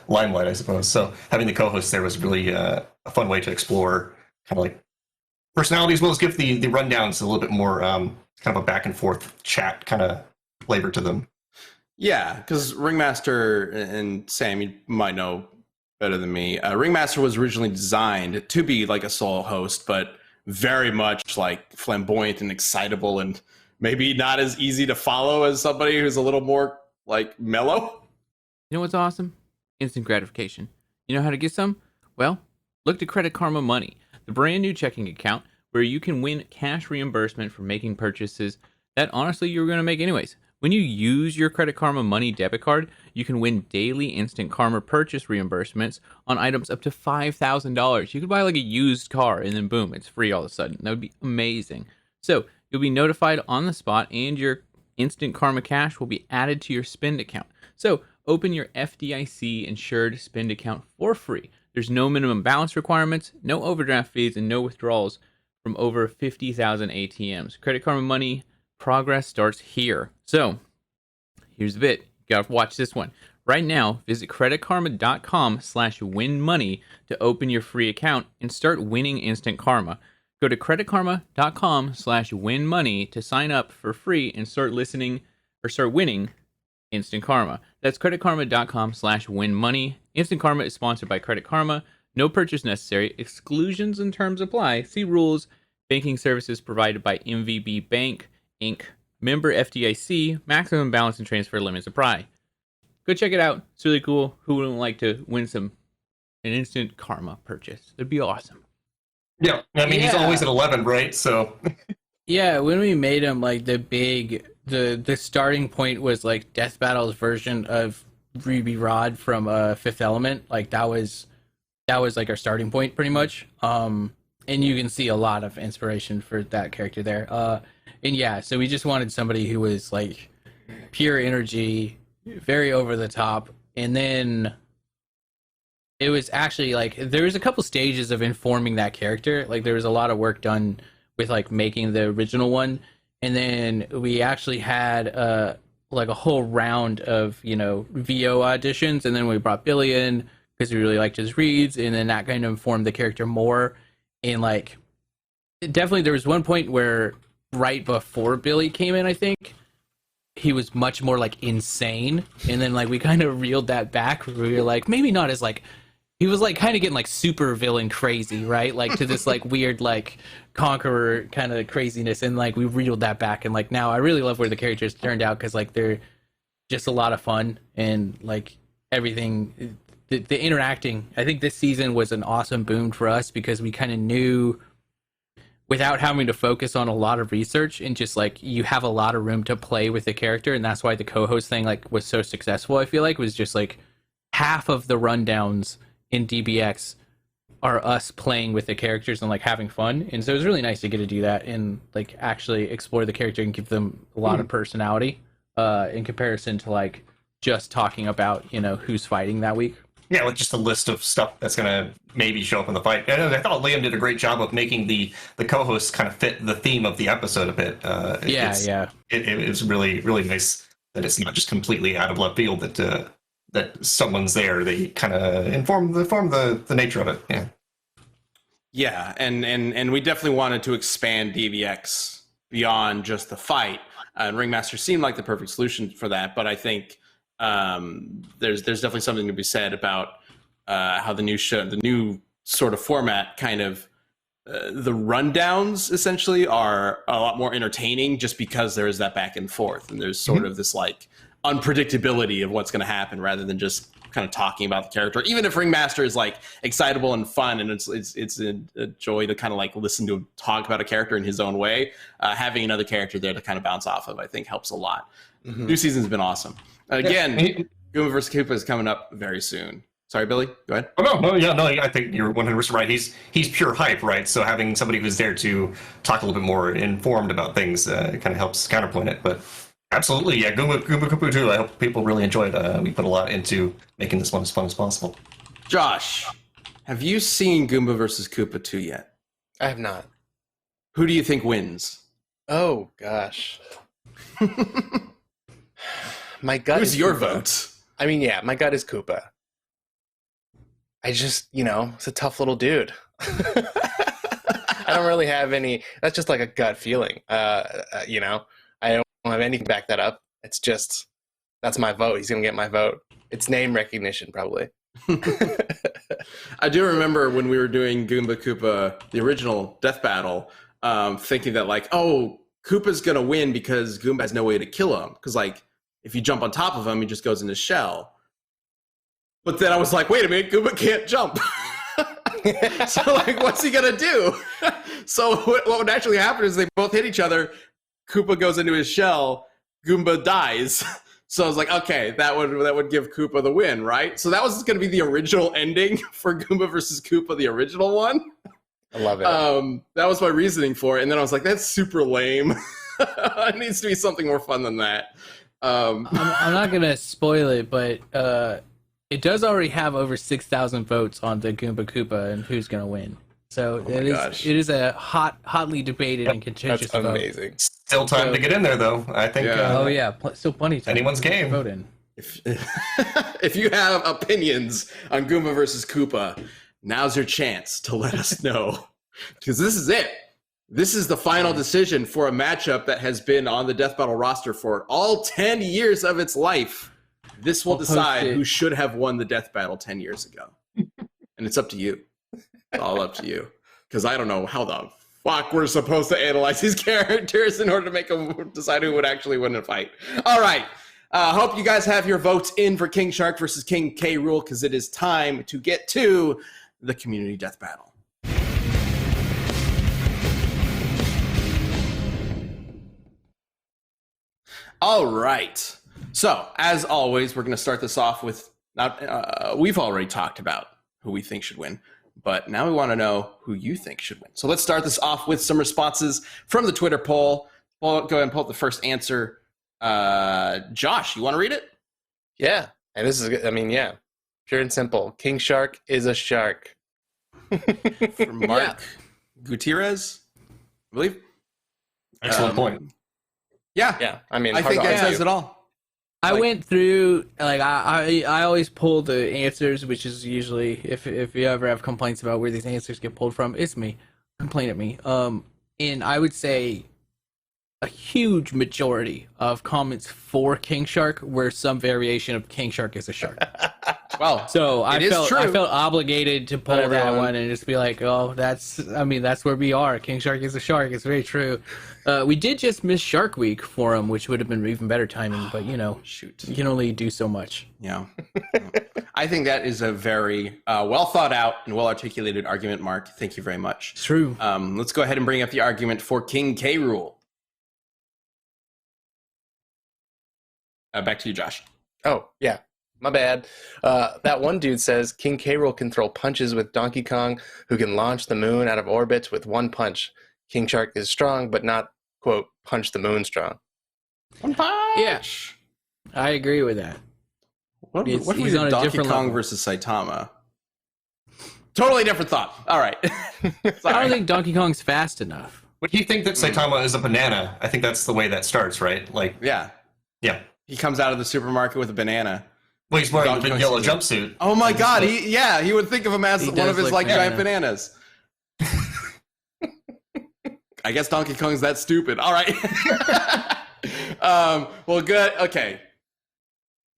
limelight, I suppose. So having the co-host there was really a fun way to explore kind of like personality, as well as give the rundowns a little bit more kind of a back and forth chat kind of flavor to them. Yeah, because Ringmaster, and Sam, you might know better than me, Ringmaster was originally designed to be like a solo host, but very much like flamboyant and excitable and maybe not as easy to follow as somebody who's a little more like mellow. You know what's awesome? Instant gratification. You know how to get some? Well, look to Credit Karma Money, the brand new checking account where you can win cash reimbursement for making purchases that honestly you were going to make anyways. When you use your Credit Karma Money debit card, you can win daily instant Karma purchase reimbursements on items up to $5,000. You could buy like a used car and then boom, it's free all of a sudden. That would be amazing. So you'll be notified on the spot and your instant Karma cash will be added to your spend account. So open your FDIC insured spend account for free. There's no minimum balance requirements, no overdraft fees, and no withdrawals from over 50,000 ATMs. Credit Karma Money progress starts here. So here's the bit. You gotta watch this one. Right now, visit creditkarma.com/winmoney to open your free account and start winning instant karma. Go to creditkarma.com/winmoney to sign up for free and start winning instant karma. That's creditkarma.com/winmoney. Instant karma is sponsored by Credit Karma. No purchase necessary. Exclusions and terms apply. See rules. Banking services provided by MVB Bank, Inc. Member FDIC. Maximum balance and transfer limits apply. Go check it out. It's really cool. Who wouldn't like to win an instant karma purchase? That'd be awesome. Yeah, I mean, he's always at 11, right? So yeah, when we made him like the starting point was like Death Battle's version of Ruby Rod from Fifth Element. Like that was like our starting point pretty much. And you can see a lot of inspiration for that character there. And yeah, so we just wanted somebody who was like pure energy, very over the top. And then it was actually like there was a couple stages of informing that character. Like there was a lot of work done with like making the original one. And then we actually had like a whole round of, VO auditions. And then we brought Billy in because we really liked his reads. And then that kind of informed the character more. And like, definitely there was one point where right before Billy came in, I think, he was much more like insane. And then like we kind of reeled that back. We were like, maybe not as like, he was like kind of getting like super villain crazy, right? Like to this like weird like conqueror kind of craziness. And like we reeled that back. And like now I really love where the characters turned out because like they're just a lot of fun and like everything. The interacting, I think this season was an awesome boom for us because we kind of knew without having to focus on a lot of research and just like you have a lot of room to play with the character. And that's why the co-host thing like was so successful. I feel like was just like half of the rundowns in DBX are us playing with the characters and like having fun. And so it was really nice to get to do that and like actually explore the character and give them a lot of personality. in comparison to like just talking about who's fighting that week. Yeah, with just a list of stuff that's going to maybe show up in the fight. And I thought Liam did a great job of making the co-hosts kind of fit the theme of the episode a bit. It was really, really nice that it's not just completely out of left field that someone's there. They kind of inform the nature of it. Yeah. Yeah, and we definitely wanted to expand DVX beyond just the fight. And Ringmaster seemed like the perfect solution for that, but I think there's definitely something to be said about how the new sort of format kind of the rundowns essentially are a lot more entertaining just because there is that back and forth and there's sort of this like unpredictability of what's going to happen rather than just kind of talking about the character. Even if Ringmaster is like excitable and fun and it's a joy to kind of like listen to him talk about a character in his own way, having another character there to kind of bounce off of I think helps a lot. New season's been awesome. Again, Goomba vs. Koopa is coming up very soon. Sorry, Billy, go ahead. Oh, no, I think you're 100% right. He's pure hype, right? So having somebody who's there to talk a little bit more informed about things kind of helps counterpoint it. But absolutely, yeah, Goomba Koopa 2, I hope people really enjoy it. We put a lot into making this one as fun as possible. Josh, have you seen Goomba vs. Koopa 2 yet? I have not. Who do you think wins? Oh, gosh. My gut Who's is your Koopa. vote? I mean, yeah, my gut is Koopa. I just, it's a tough little dude. I don't really have any. That's just like a gut feeling. I don't have anything to back that up. It's just that's my vote. He's gonna get my vote. It's name recognition, probably. I do remember when we were doing Goomba Koopa, the original Death Battle, thinking that like, oh, Koopa's gonna win because Goomba has no way to kill him. Because like, if you jump on top of him, he just goes in his shell. But then I was like, wait a minute, Goomba can't jump. So like, what's he gonna do? So what would actually happen is they both hit each other. Koopa goes into his shell. Goomba dies. So I was like, okay, that would give Koopa the win, right? So that was going to be the original ending for Goomba versus Koopa, the original one. I love it. That was my reasoning for it. And then I was like, that's super lame. It needs to be something more fun than that. I'm not going to spoil it, but it does already have over 6,000 votes on the Goomba Koopa and who's going to win. So it is a hotly debated and contentious That's vote. amazing. Still time to get in there, though. I think. Yeah. Still plenty of time. Anyone's game. Vote in. If you have opinions on Goomba versus Koopa, now's your chance to let us know. Because this is it. This is the final decision for a matchup that has been on the Death Battle roster for all 10 years of its life. This will decide who should have won the Death Battle 10 years ago. And it's up to you. It's all up to you. Because I don't know how the fuck we're supposed to analyze these characters in order to make them decide who would actually win a fight. All right. Hope you guys have your votes in for King Shark versus King K. Rool, because it is time to get to the community death battle. All right. So, as always, we're going to start this off with, we've already talked about who we think should win, but now we want to know who you think should win. So let's start this off with some responses from the Twitter poll. Go ahead and pull up the first answer. Josh, you want to read it? Yeah. And this is, pure and simple. King Shark is a shark. From Mark Gutierrez, I believe. Excellent point. Yeah. Yeah. I think that says it all. I went through, like, I always pull the answers, which is usually, if you ever have complaints about where these answers get pulled from, it's me. Complain at me. And I would say a huge majority of comments for King Shark were some variation of King Shark is a shark. Well, so I felt obligated to pull that everyone. one and just be like, oh, that's where we are. King Shark is a shark. It's very true. We did just miss Shark Week for him, which would have been even better timing, but shoot, you can only do so much. Yeah. I think that is a very well thought out and well articulated argument, Mark. Thank you very much. True. Let's go ahead and bring up the argument for King K. Rool. Back to you, Josh. Oh, yeah. My bad. That one dude says King K. Rool can throw punches with Donkey Kong, who can launch the moon out of orbit with one punch. King Shark is strong, but not, quote, punch the moon strong. One punch. I agree with that. What if we he's did on a Donkey different Kong level. versus Saitama? Totally different thought. All right. I Sorry. don't think Donkey Kong's fast enough. Would you think that Saitama is a banana? I think that's the way that starts, right? Like, Yeah. yeah. He comes out of the supermarket with a banana. Well, he's wearing Donkey a Kong yellow season. jumpsuit. Oh my god, he would think of him as He one does of his look like giant banana. bananas. I guess Donkey Kong's that stupid. All right. Well, good. Okay.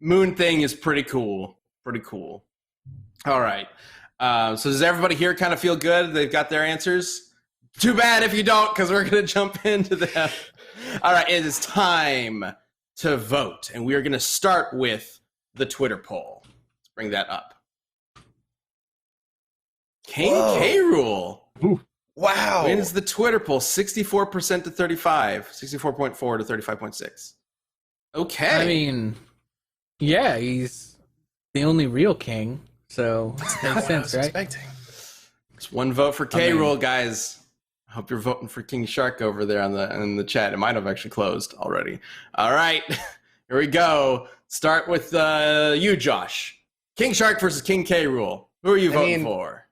Moon thing is pretty cool. Pretty cool. All right. So does everybody here kind of feel good? They've got their answers? Too bad if you don't, because we're going to jump into them. All right. It is time to vote. And we are going to start with the Twitter poll. Let's bring that up. King K. Rule Wow. wins the Twitter poll 64% to 35, 64.4 to 35.6. Okay. I mean, yeah, he's the only real king, so it makes sense, right? Expecting. It's one vote for K. Rule, guys. I hope you're voting for King Shark over there in the chat. It might have actually closed already. All right, here we go. Start with you, Josh. King Shark versus King K. Rule. Who are you voting for?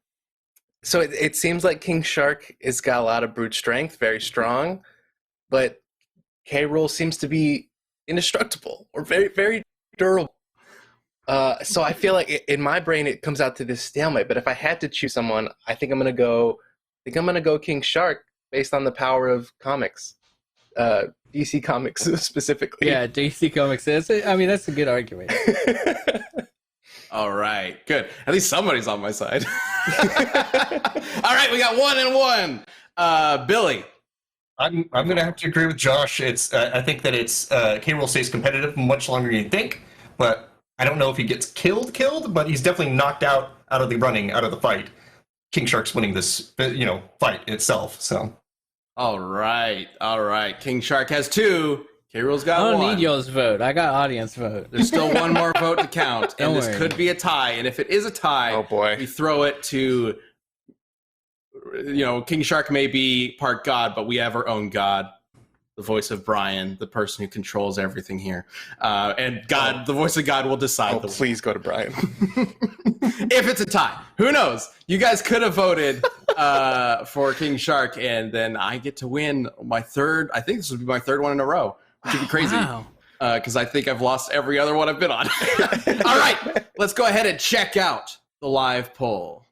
So it seems like King Shark has got a lot of brute strength, very strong, but K. Rool seems to be indestructible or very, very durable. So I feel like in my brain it comes out to this stalemate. But if I had to choose someone, I think I'm gonna go King Shark based on the power of comics, DC Comics specifically. Yeah, DC Comics. That's a good argument. All right, good. At least somebody's on my side. All right, we got 1 and 1. Billy. I'm going to have to agree with Josh. It's I think that it's K. Rool stays competitive much longer than you think, but I don't know if he gets killed, but he's definitely knocked out of the running, out of the fight. King Shark's winning this, fight itself. So, All right. King Shark has 2. K. Rool's got I don't 1. need y'all's vote. I got audience vote. There's still one more vote to count, and Don't this worry. could be a tie. And if it is a tie, Oh boy. we throw it to, King Shark may be part god, but we have our own god, the voice of Brian, the person who controls everything here. And God, the voice of God will decide. Oh, please go to Brian. If it's a tie. Who knows? You guys could have voted for King Shark, and then I get to win my third. I think this would be my third one in a row, which would be crazy. Wow. Because I think I've lost every other one I've been on. All right, let's go ahead and check out the live poll.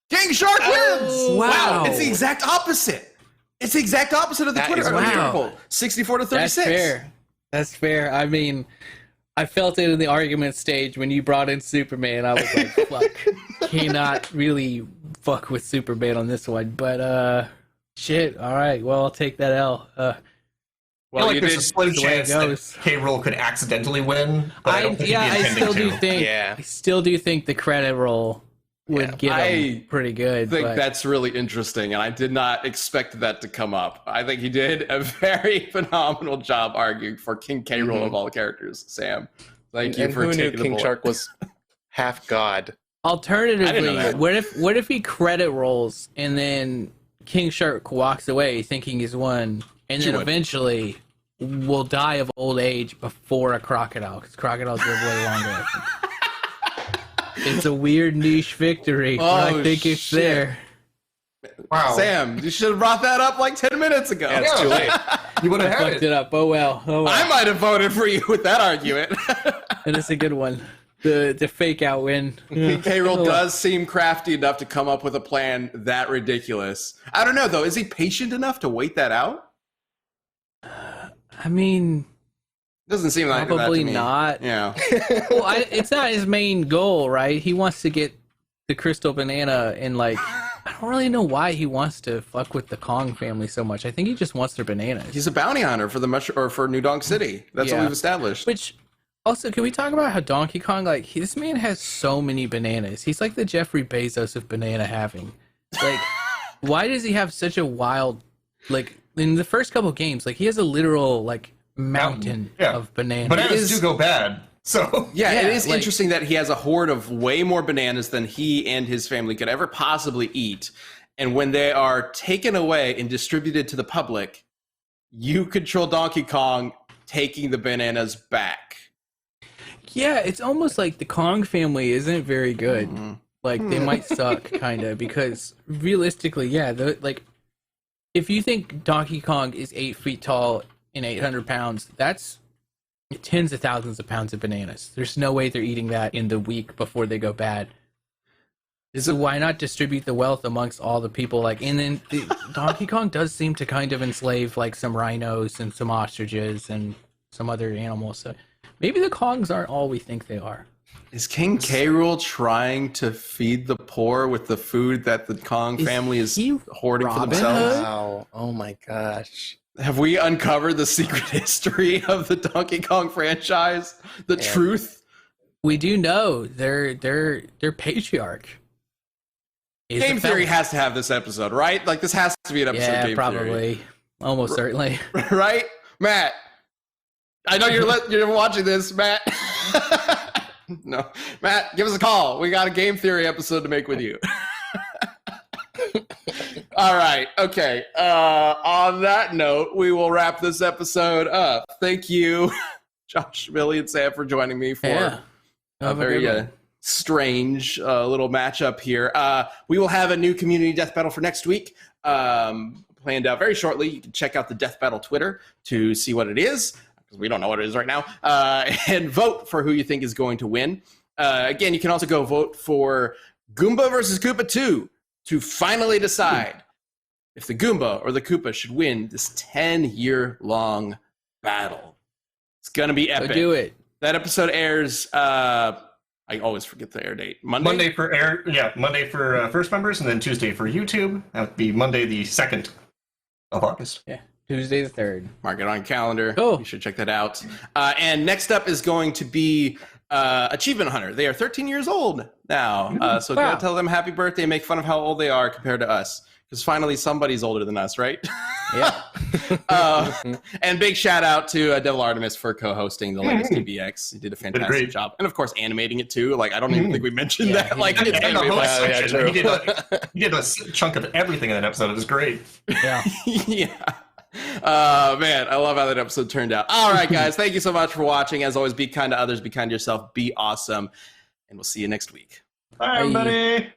King Shark wins! wow. It's the exact opposite. It's the exact opposite of the That Twitter is wow. poll. 64 to 36. That's fair. That's fair. I mean, I felt it in the argument stage when you brought in Superman. I was like, fuck. Cannot really fuck with Superman on this one. But, shit. All right. Well, I'll take that L. Well, I feel you like there's did. a slim the way it chance that goes. K. Rool could accidentally win, but I don't think he'd be I intending still to. do think. Yeah. I still do think the credit roll would get I him pretty good. I think but that's really interesting, and I did not expect that to come up. I think he did a very phenomenal job arguing for King K. Rool of all the characters. Sam, thank you And for who knew taking the King board. Shark was half god? I Alternatively, didn't know that. what if he credit rolls and then King Shark walks away thinking he's won, and then would. eventually will die of old age before a crocodile, because crocodiles live way longer. It's a weird niche victory, but I Oh, think it's shit. there. Wow. Sam, you should have brought that up like 10 minutes ago. Yeah, it's too late. You would have had Fucked it. it up. Oh well. Oh well. I might have voted for you with that argument. And it's a good one. The fake out win. King K. Rool does seem crafty enough to come up with a plan that ridiculous. I don't know, though. Is he patient enough to wait that out? I mean, Doesn't seem like that probably to me. not. Yeah. Well, it's not his main goal, right? He wants to get the crystal banana, and like, I don't really know why he wants to fuck with the Kong family so much. I think he just wants their bananas. He's a bounty hunter for for New Donk City. That's what Yeah. we've established. Which, also, can we talk about how Donkey Kong, like, this man has so many bananas. He's like the Jeffrey Bezos of banana having. Like, why does he have such a wild, like, in the first couple games, like, he has a literal, like, mountain Yeah. of bananas. Bananas do go bad. So Yeah, it Yeah, is like- interesting that he has a hoard of way more bananas than he and his family could ever possibly eat. And when they are taken away and distributed to the public, you control Donkey Kong taking the bananas back. Yeah, it's almost like the Kong family isn't very good. Like they might suck, kind of, because realistically, yeah, like if you think Donkey Kong is 8 feet tall and 800 pounds, that's tens of thousands of pounds of bananas. There's no way they're eating that in the week before they go bad. So why not distribute the wealth amongst all the people? Like, and then Donkey Kong does seem to kind of enslave like some rhinos and some ostriches and some other animals. So maybe the Kongs aren't all we think they are. Is King K. Rool trying to feed the poor with the food that the Kong family is hoarding for themselves? Wow. Oh my gosh. Have we uncovered the secret history of the Donkey Kong franchise? The truth? We do know their patriarch. Game Theory has to have this episode, right? Like, this has to be an episode of Game probably. Theory. Almost certainly. Right? Matt, I know you're watching this, Matt. No. Matt, give us a call. We got a Game Theory episode to make with you. All right. Okay. On that note, we will wrap this episode up. Thank you, Josh, Billy, and Sam, for joining me for a very strange little matchup here. We will have a new community death battle for next week. Planned out very shortly. You can check out the Death Battle Twitter to see what it is, because we don't know what it is right now, and vote for who you think is going to win. Again, you can also go vote for Goomba versus Koopa 2 to finally decide if the Goomba or the Koopa should win this 10-year-long battle. It's going to be epic. So do it. That episode airs, I always forget the air date. Monday for first members, and then Tuesday for YouTube. That would be Monday the 2nd of August. Yeah. Tuesday the 3rd. Mark it on your calendar. Cool. You should check that out. And next up is going to be Achievement Hunter. They are 13 years old now. So go tell them happy birthday and make fun of how old they are compared to us. Because finally somebody's older than us, right? Yeah. And big shout out to Devil Artemis for co-hosting the latest DBX. He did a fantastic job. And of course, animating it too. Like, I don't even think we mentioned that. Like, And it's the host section, true. he did a chunk of everything in that episode. It was great. Yeah. Yeah. Man, I love how that episode turned out. All right, guys. Thank you so much for watching. As always, be kind to others, be kind to yourself, be awesome. And we'll see you next week. Bye, everybody.